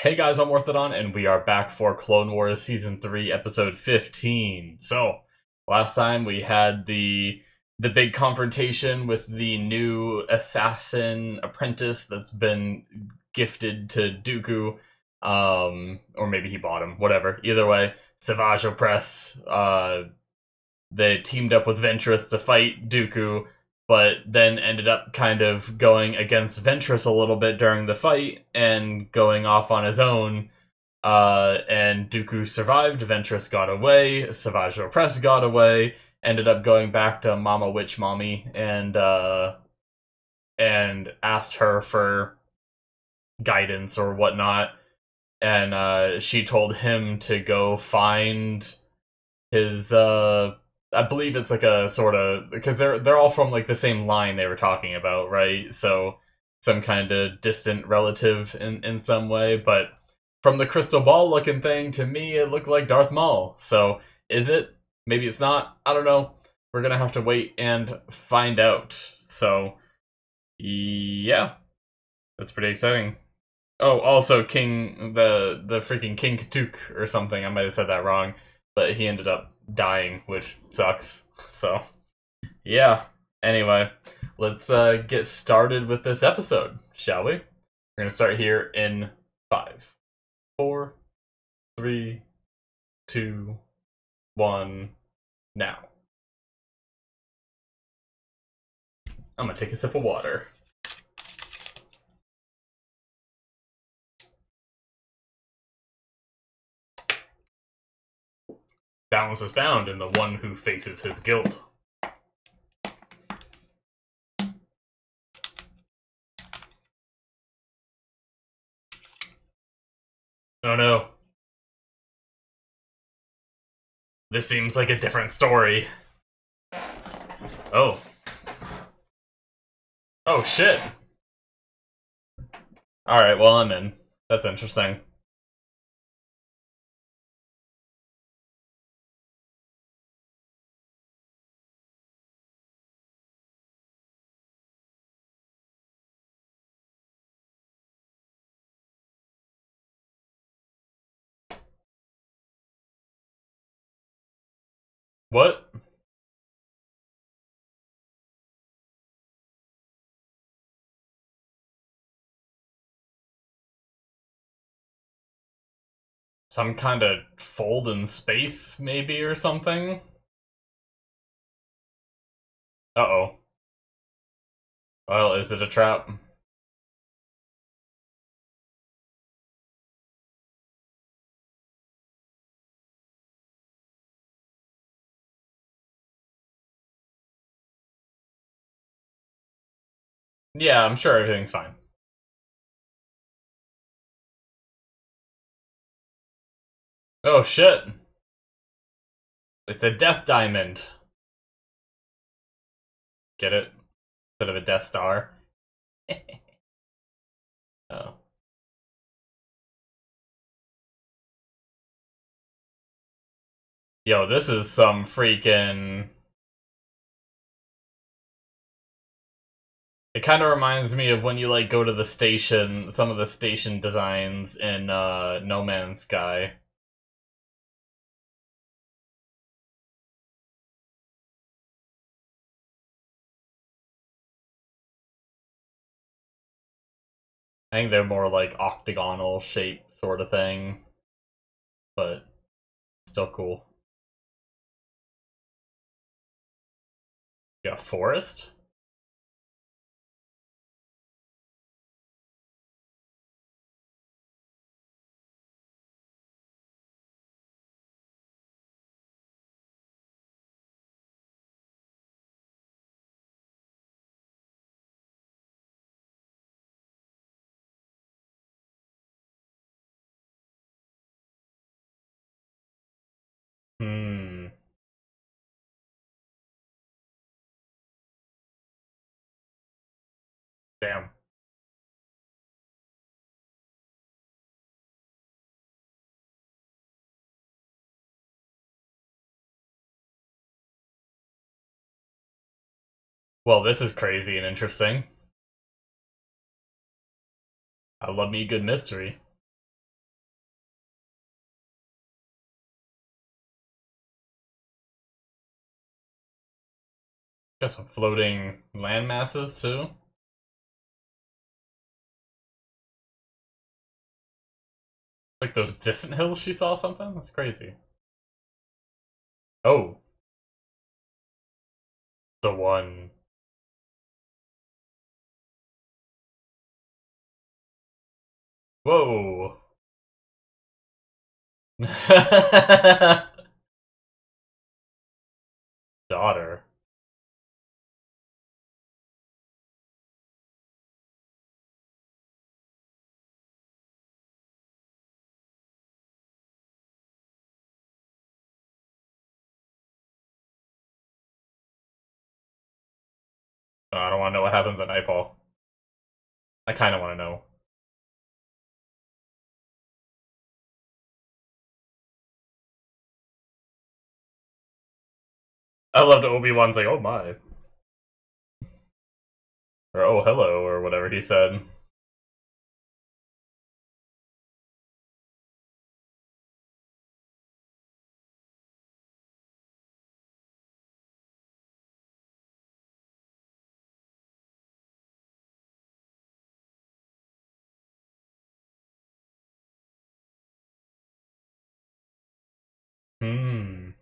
Hey guys, I'm Morthadon, and we are back for Clone Wars Season 3, Episode 15. So, last time we had the big confrontation with the new assassin apprentice that's been gifted to Dooku. Or maybe he bought him, whatever. Either way, Savage Opress, they teamed up with Ventress to fight Dooku, but then ended up kind of going against Ventress a little bit during the fight and going off on his own. And Dooku survived, Ventress got away, Savage Opress got away, ended up going back to Mama Witch Mommy and asked her for guidance or whatnot. And she told him to go find his I believe it's like a sort of, because they're all from like the same line they were talking about, right? So some kind of distant relative in some way, but from the crystal ball looking thing, to me it looked like Darth Maul. So is it? Maybe it's not. I don't know. We're gonna have to wait and find out. So yeah, that's pretty exciting. Oh, also King, the freaking King Katuk or something. I might have said that wrong, but he ended up dying, which sucks. So yeah. Anyway, let's get started with this episode, shall we? We're gonna start here in 5, 4, 3, 2, 1. Now, I'm gonna take a sip of water. Balance is found in the one who faces his guilt. Oh no. This seems like a different story. Oh. Oh shit. Alright, well, I'm in. That's interesting. What? Some kind of fold in space, maybe, or something? Uh-oh. Well, is it a trap? Yeah, I'm sure everything's fine. Oh shit. It's a death diamond. Get it? Instead of a Death Star. Oh. Yo, this is some freaking... It kind of reminds me of when you, like, go to the station, some of the station designs in, No Man's Sky. I think they're more, like, octagonal shape sort of thing. But, still cool. Yeah, forest? Hmm. Damn. Well, this is crazy and interesting. I love me a good mystery. Got some floating land masses too. Like those distant hills she saw something? That's crazy. Oh, the one. Whoa. Daughter. I don't want to know what happens at nightfall. I kind of want to know. I loved Obi-Wan's like, oh my. Or oh hello, or whatever he said. Hmm.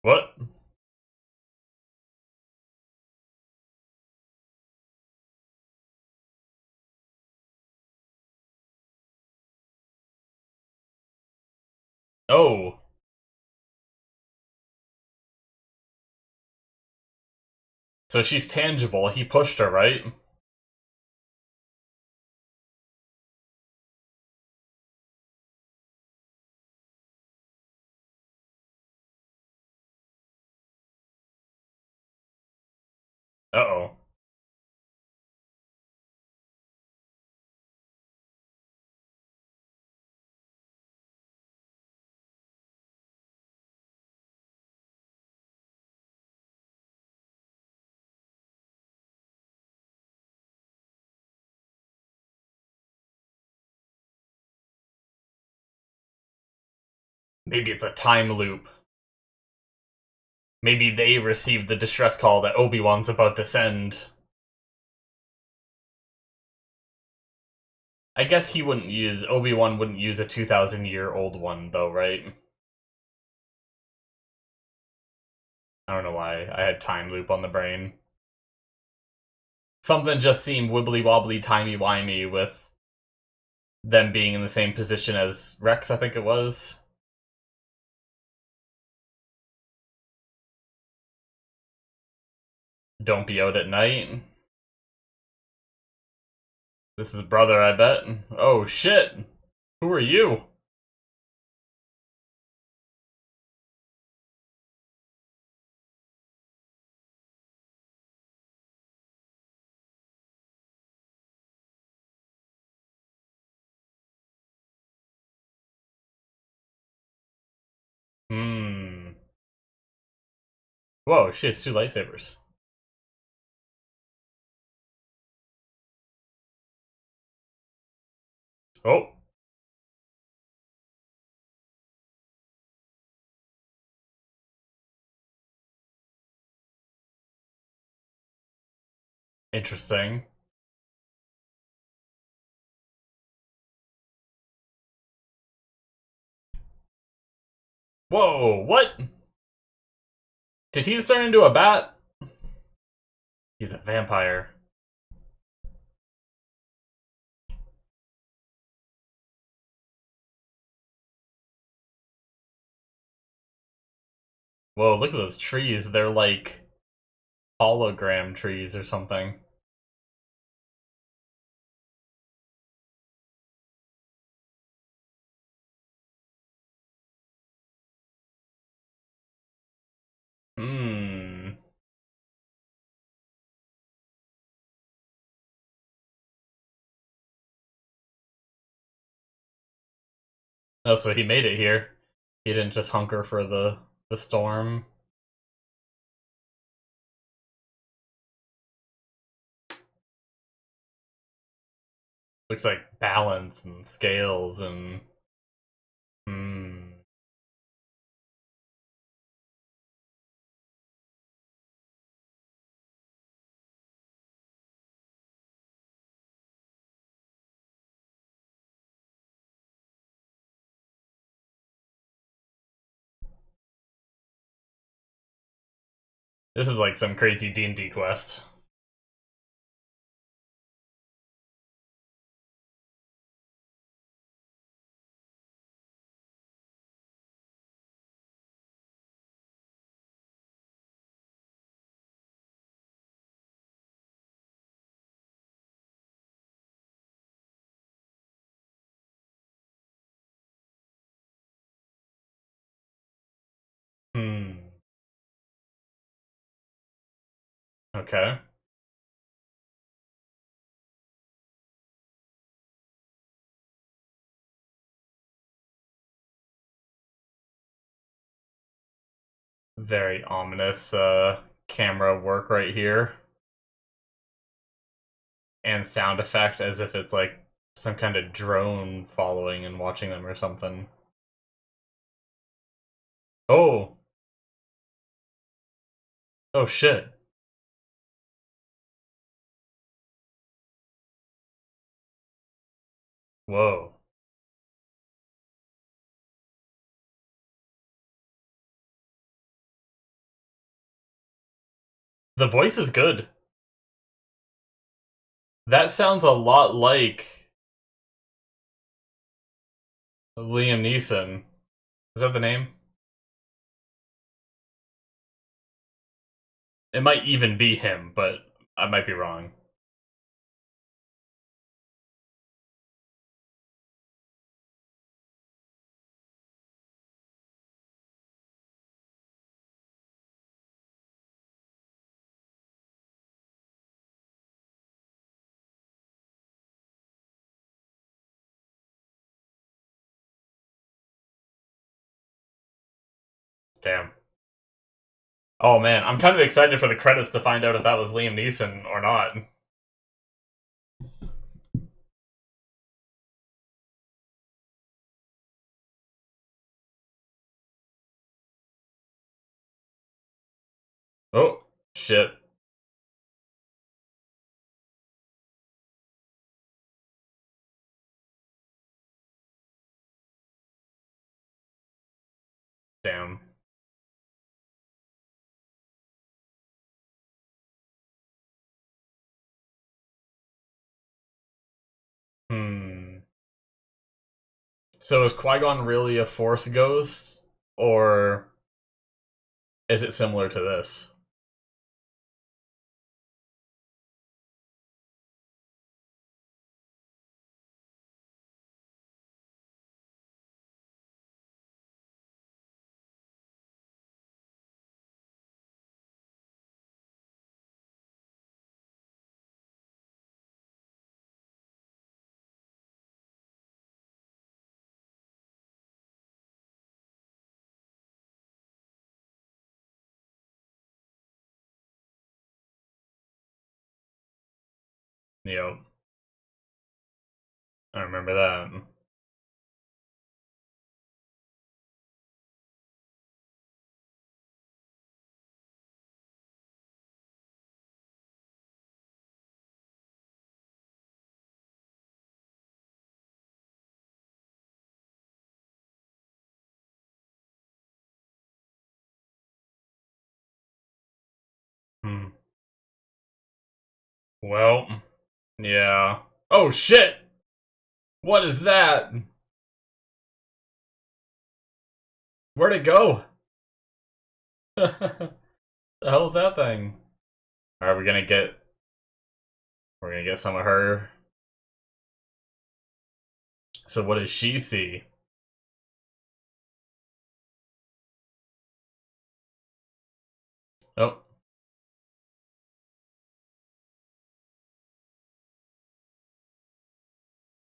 What? Oh. So she's tangible. He pushed her, right? Uh-oh. Maybe it's a time loop. Maybe they received the distress call that Obi-Wan's about to send. I guess he wouldn't use Obi-Wan wouldn't use a 2,000-year-old one though, right? I don't know why I had time loop on the brain. Something just seemed wibbly wobbly, timey wimey with them being in the same position as Rex, I think it was. Don't be out at night. This is brother, I bet. Oh shit! Who are you? Hmm. Whoa, she has two lightsabers. Oh, interesting. Whoa, what? Did he just turn into a bat? He's a vampire. Whoa, look at those trees. They're like hologram trees or something. Hmm. Oh, so he made it here. He didn't just hunker for the storm. Looks like balance and scales and hmm. This is like some crazy D&D quest. Hmm. Okay. Very ominous camera work right here. And sound effect as if it's like some kind of drone following and watching them or something. Oh. Oh shit. Whoa. The voice is good. That sounds a lot like Liam Neeson. Is that the name? It might even be him, but I might be wrong. Damn. Oh man, I'm kind of excited for the credits to find out if that was Liam Neeson or not. Oh, shit. Damn. Hmm. So is Qui-Gon really a Force ghost? Or is it similar to this? Yep. I remember that. Hmm. Well, yeah. Oh shit! What is that? Where'd it go? The hell's that thing? Are we gonna get? We're gonna get some of her. So what does she see? Oh.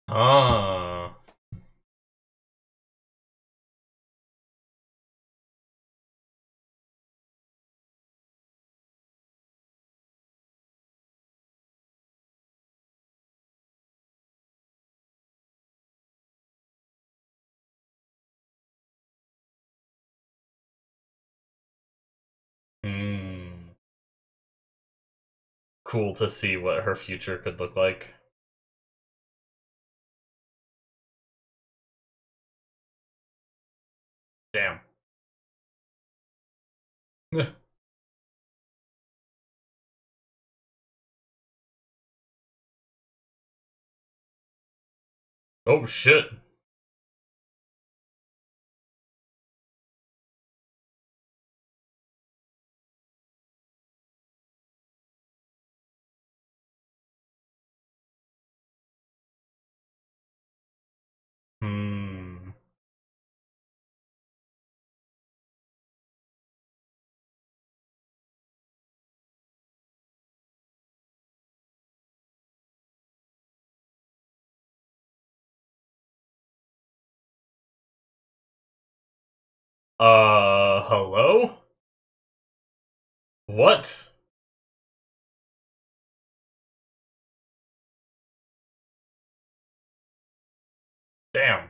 Ah. cool to see what her future could look like. Damn. Oh shit. Hmm. Hello? What? Damn.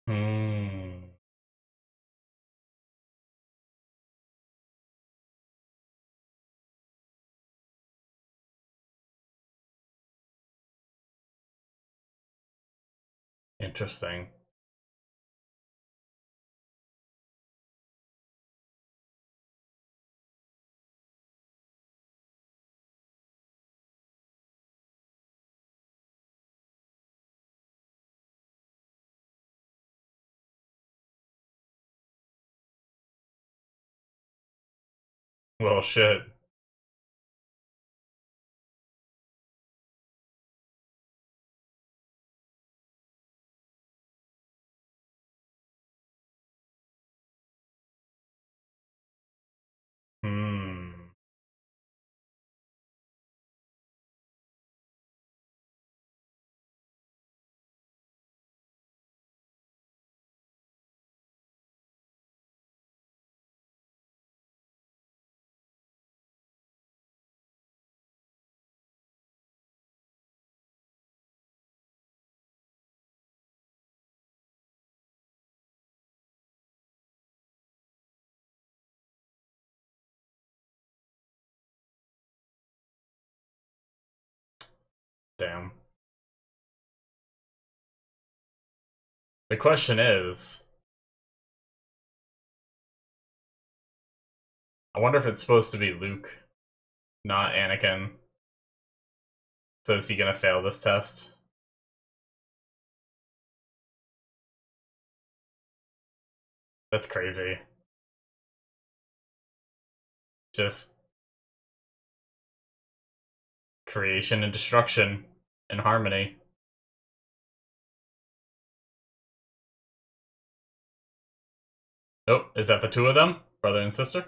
Hmm. Interesting. Well, shit. Hmm. Damn. The question is, I wonder if it's supposed to be Luke, not Anakin. So is he gonna fail this test? That's crazy. Just creation and destruction in harmony. Oh, is that the two of them? Brother and sister?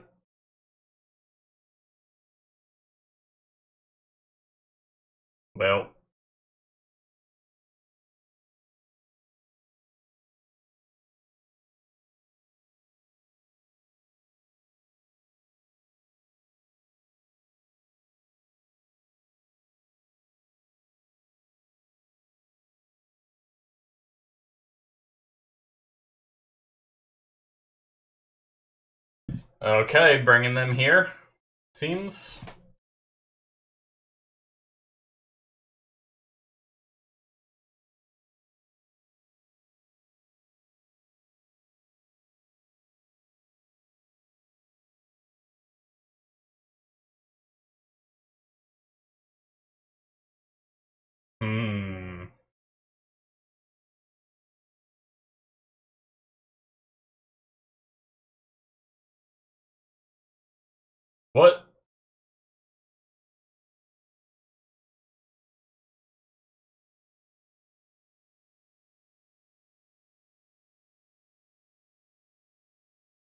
Well, okay, bringing them here, seems. Hmm. What?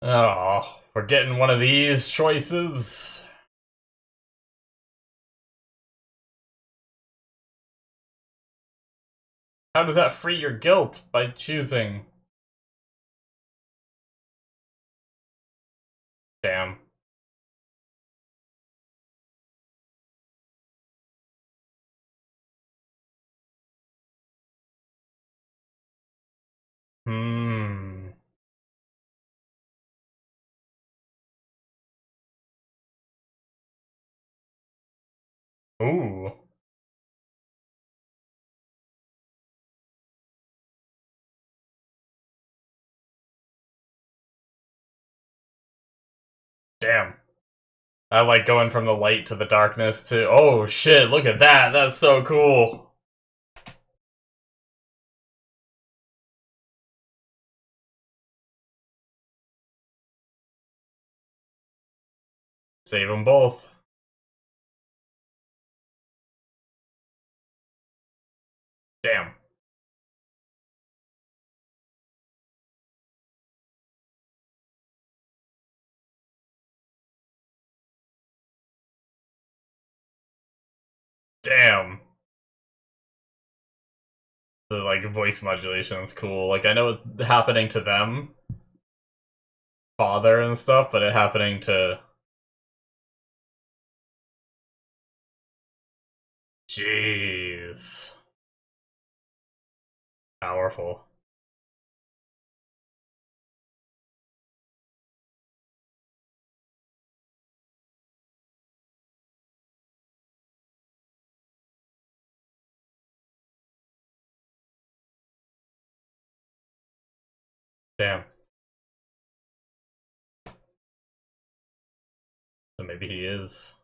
Oh, we're getting one of these choices. How does that free your guilt by choosing? Damn. Hmm. Ooh. Damn. I like going from the light to the darkness to, oh shit, look at that, that's so cool. Save them both. Damn. Damn. The, like, voice modulation is cool. Like, I know it's happening to them, father and stuff, but it happening to... Jeez. Powerful. Damn. So maybe he is.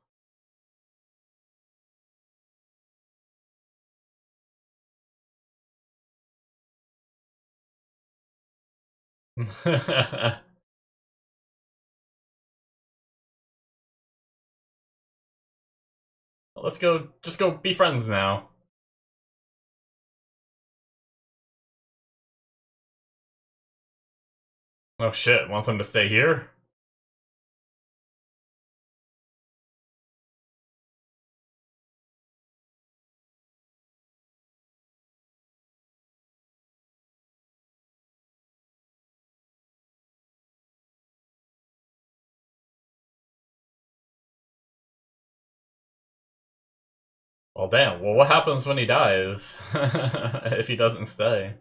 Let's go, just go be friends now. Oh shit, wants him to stay here? Well, damn. Well, what happens when he dies? If he doesn't stay?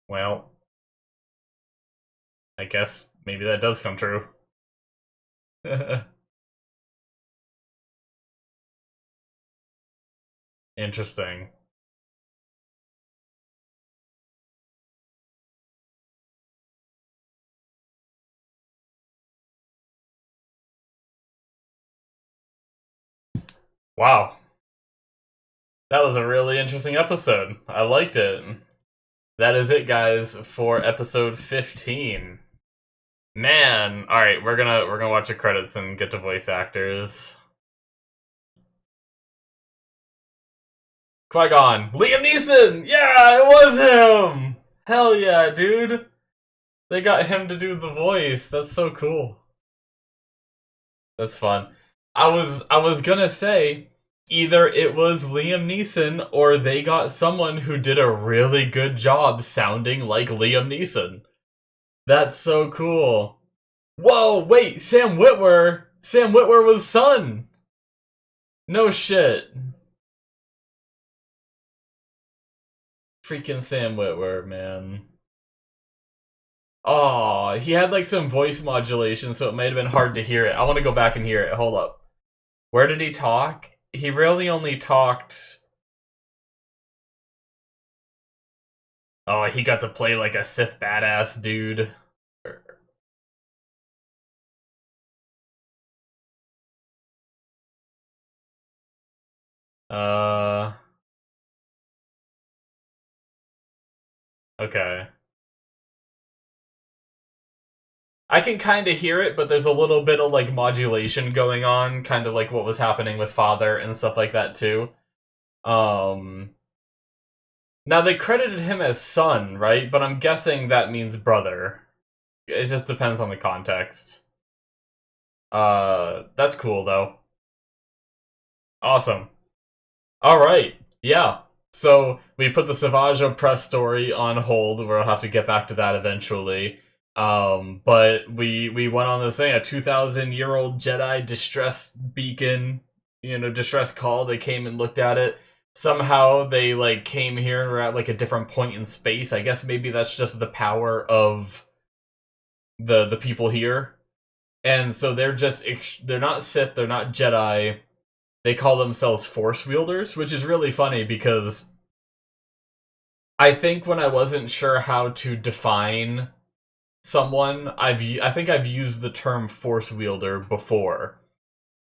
Well, I guess maybe that does come true. Interesting. Wow. That was a really interesting episode. I liked it. That is it, guys, for episode 15. Man, alright, we're gonna watch the credits and get to voice actors. Qui-Gon. Liam Neeson! Yeah, it was him! Hell yeah, dude! They got him to do the voice. That's so cool. That's fun. I was gonna say either it was Liam Neeson or they got someone who did a really good job sounding like Liam Neeson. That's so cool. Whoa, wait, Sam Witwer! Sam Witwer was son! No shit. Freaking Sam Witwer, man. Oh, he had like some voice modulation, so it might have been hard to hear it. I want to go back and hear it. Hold up. Where did he talk? He really only talked... Oh, he got to play like a Sith badass dude. Uh... Okay. I can kind of hear it, but there's a little bit of like modulation going on, kind of like what was happening with Father and stuff like that too. Um... Now they credited him as son, right? But I'm guessing that means brother. It just depends on the context. That's cool though. Awesome. All right. Yeah. So we put the Savage Opress story on hold. We'll have to get back to that eventually. But we went on this thing, a 2,000-year-old Jedi distress beacon, distress call. They came and looked at it. Somehow they like came here and were at like a different point in space. I guess maybe that's just the power of the people here. And so they're not Sith, they're not Jedi. They call themselves Force wielders, which is really funny because I think when I wasn't sure how to define someone, I think I've used the term Force wielder before,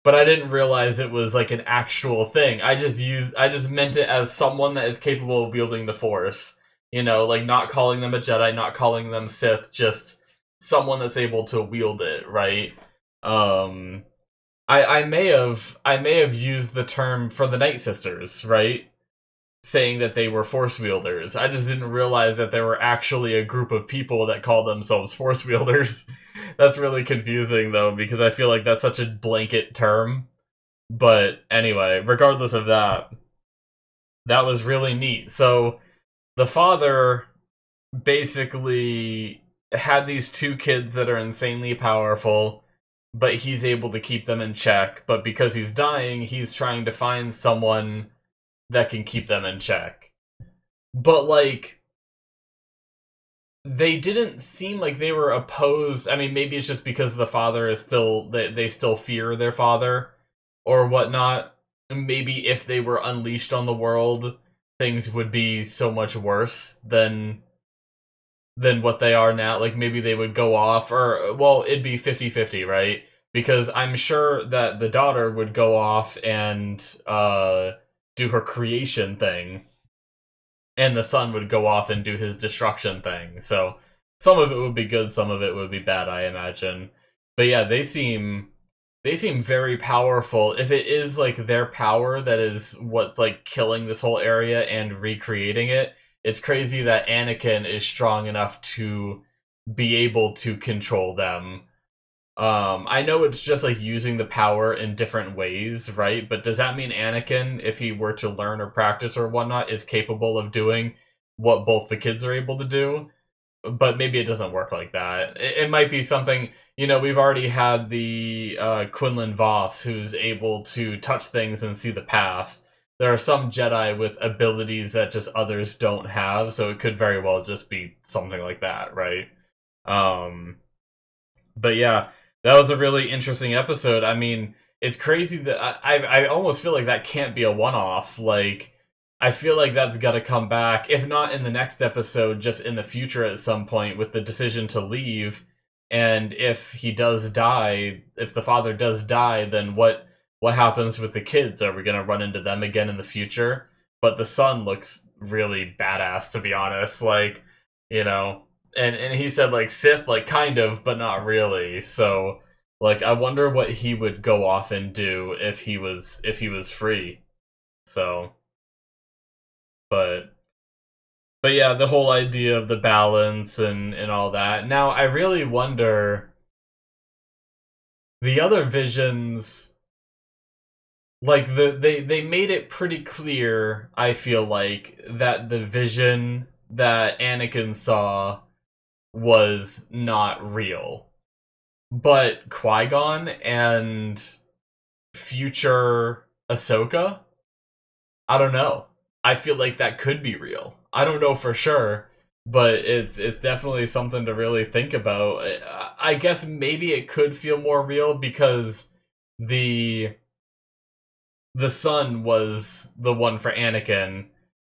but I didn't realize it was like an actual thing. I just meant it as someone that is capable of wielding the Force. Like not calling them a Jedi, not calling them Sith, just someone that's able to wield it, right? Um, I may have used the term for the Night Sisters, right? Saying that they were force wielders. I just didn't realize that there were actually a group of people that call themselves force wielders. That's really confusing though, because I feel like that's such a blanket term. But anyway, regardless of that, that was really neat. So the father basically had these two kids that are insanely powerful, but he's able to keep them in check. But because he's dying, he's trying to find someone that can keep them in check. But, like, they didn't seem like they were opposed. I mean, maybe it's just because the father is still, they still fear their father or whatnot. Maybe if they were unleashed on the world, things would be so much worse than what they are now. Like, maybe they would go off, or, well, it'd be 50-50, right? Because I'm sure that the daughter would go off and do her creation thing, and the son would go off and do his destruction thing. So some of it would be good, some of it would be bad, I imagine. But yeah, they seem very powerful. If it is like their power that is what's like killing this whole area and recreating it, it's crazy that Anakin is strong enough to be able to control them. I know it's just like using the power in different ways, right? But does that mean Anakin, if he were to learn or practice or whatnot, is capable of doing what both the kids are able to do? But maybe it doesn't work like that. It might be something, we've already had the Quinlan Voss who's able to touch things and see the past. There are some Jedi with abilities that just others don't have, so it could very well just be something like that, right? Um, but yeah, that was a really interesting episode. I mean, it's crazy that I almost feel like that can't be a one-off. Like, I feel like that's got to come back, if not in the next episode, just in the future at some point with the decision to leave. And if he does die, if the father does die, then what happens with the kids? Are we gonna run into them again in the future? But the son looks really badass, to be honest. Like, you know, and he said like Sith, like kind of, but not really. So like, I wonder what he would go off and do if he was free. So, but but yeah, the whole idea of the balance and all that. Now I really wonder the other visions. Like they made it pretty clear, I feel like, that the vision that Anakin saw was not real. But Qui-Gon and future Ahsoka, I don't know. I feel like that could be real. I don't know for sure, but it's definitely something to really think about. I guess maybe it could feel more real because the the son was the one for Anakin,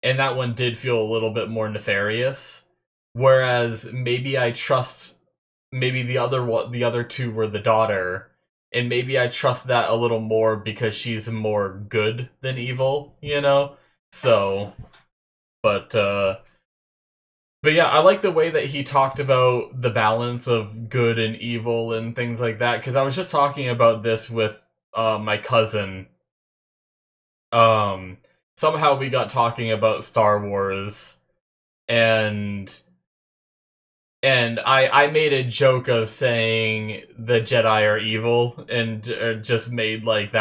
and that one did feel a little bit more nefarious. Whereas maybe I trust, maybe the other two were the daughter, and maybe I trust that a little more because she's more good than evil, you know. So, but but yeah, I like the way that he talked about the balance of good and evil and things like that. Because I was just talking about this with my cousin. um Somehow we got talking about Star Wars, and I made a joke of saying the Jedi are evil, and just made like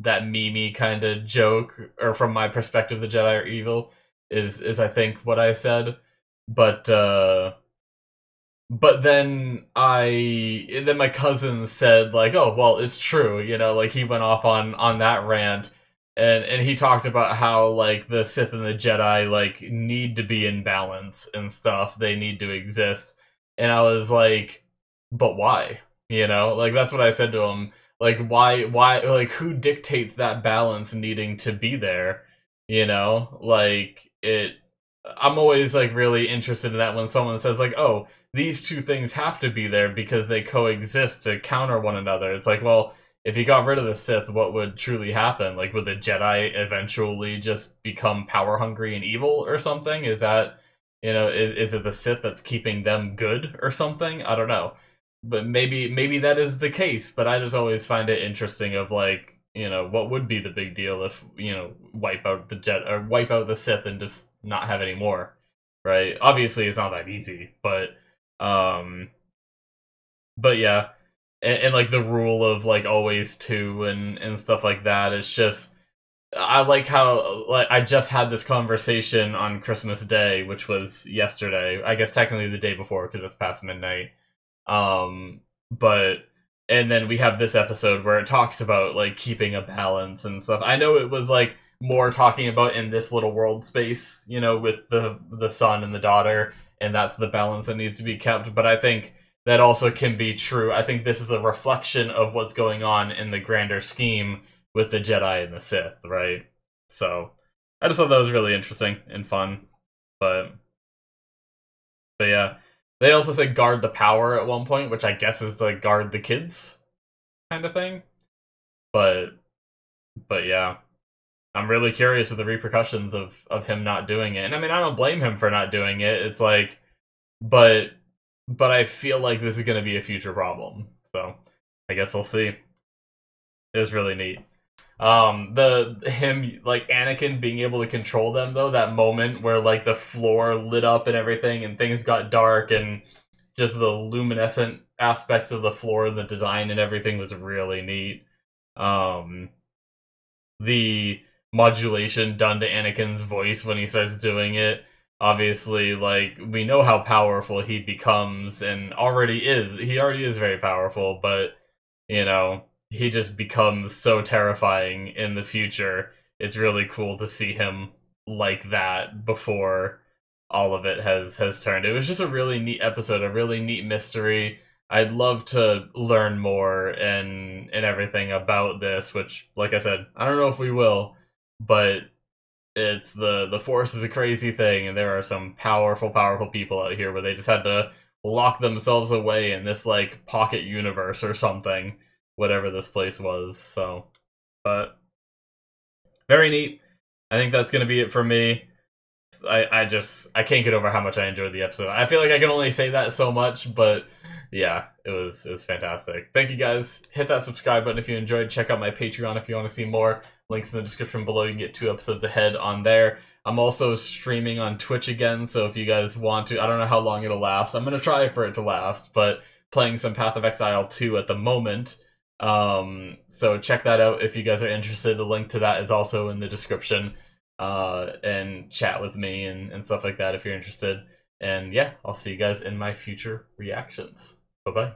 that memey kind of joke, or from my perspective, the Jedi are evil, is I think what I said. But but then my cousin said like, oh well, it's true, you know, like he went off on that rant, and he talked about how like the Sith and the Jedi like need to be in balance and stuff. They need to exist, and I was like, but why? You know, like that's what I said to him. Like why like who dictates that balance needing to be there? You know, like it. I'm always like really interested in that when someone says like, oh, these two things have to be there because they coexist to counter one another. It's like, well, if you got rid of the Sith, what would truly happen? Like, would the Jedi eventually just become power hungry and evil or something? Is that, you know, is it the Sith that's keeping them good or something? I don't know. But maybe that is the case, but I just always find it interesting of like, you know, what would be the big deal if, you know, wipe out the wipe out the Sith and just not have any more, right? Obviously it's not that easy, um, but yeah, and like the rule of like always two and stuff like that. It's just I like how like I just had this conversation on Christmas Day, which was yesterday. I guess technically the day before because it's past midnight. But and then we have this episode where it talks about like keeping a balance and stuff. I know it was like more talking about in this little world space, you know, with the son and the daughter, and that's the balance that needs to be kept. But I think that also can be true. I think this is a reflection of what's going on in the grander scheme with the Jedi and the Sith, right? So I just thought that was really interesting and fun. But but yeah. They also said guard the power at one point, which I guess is to guard the kids kind of thing. But but yeah. I'm really curious of the repercussions of him not doing it. And I mean I don't blame him for not doing it. It's like but but I feel like this is gonna be a future problem. So I guess we'll see. It was really neat. The him like Anakin being able to control them though, that moment where like the floor lit up and everything and things got dark and just the luminescent aspects of the floor and the design and everything was really neat. Um the modulation done to Anakin's voice when he starts doing it, obviously like we know how powerful he becomes and he already is very powerful, but you know, he just becomes so terrifying in the future. It's really cool to see him like that before all of it has turned. It was just a really neat episode, a really neat mystery. I'd love to learn more and everything about this, which like I said, I don't know if we will, but it's the Force is a crazy thing and there are some powerful people out here where they just had to lock themselves away in this like pocket universe or something, whatever this place was. So but very neat. I think that's gonna be it for me. I can't get over how much I enjoyed the episode. I feel like I can only say that so much, but yeah, it was fantastic. Thank you guys. Hit that subscribe button if you enjoyed. Check out my Patreon if you want to see more. Links in the description below. You can get 2 episodes ahead on there. I'm also streaming on Twitch again, so if you guys want to, I don't know how long it'll last. I'm gonna try for it to last, but playing some Path of Exile 2 at the moment. So check that out if you guys are interested. The link to that is also in the description. And chat with me and stuff like that if you're interested. And yeah, I'll see you guys in my future reactions. Bye bye.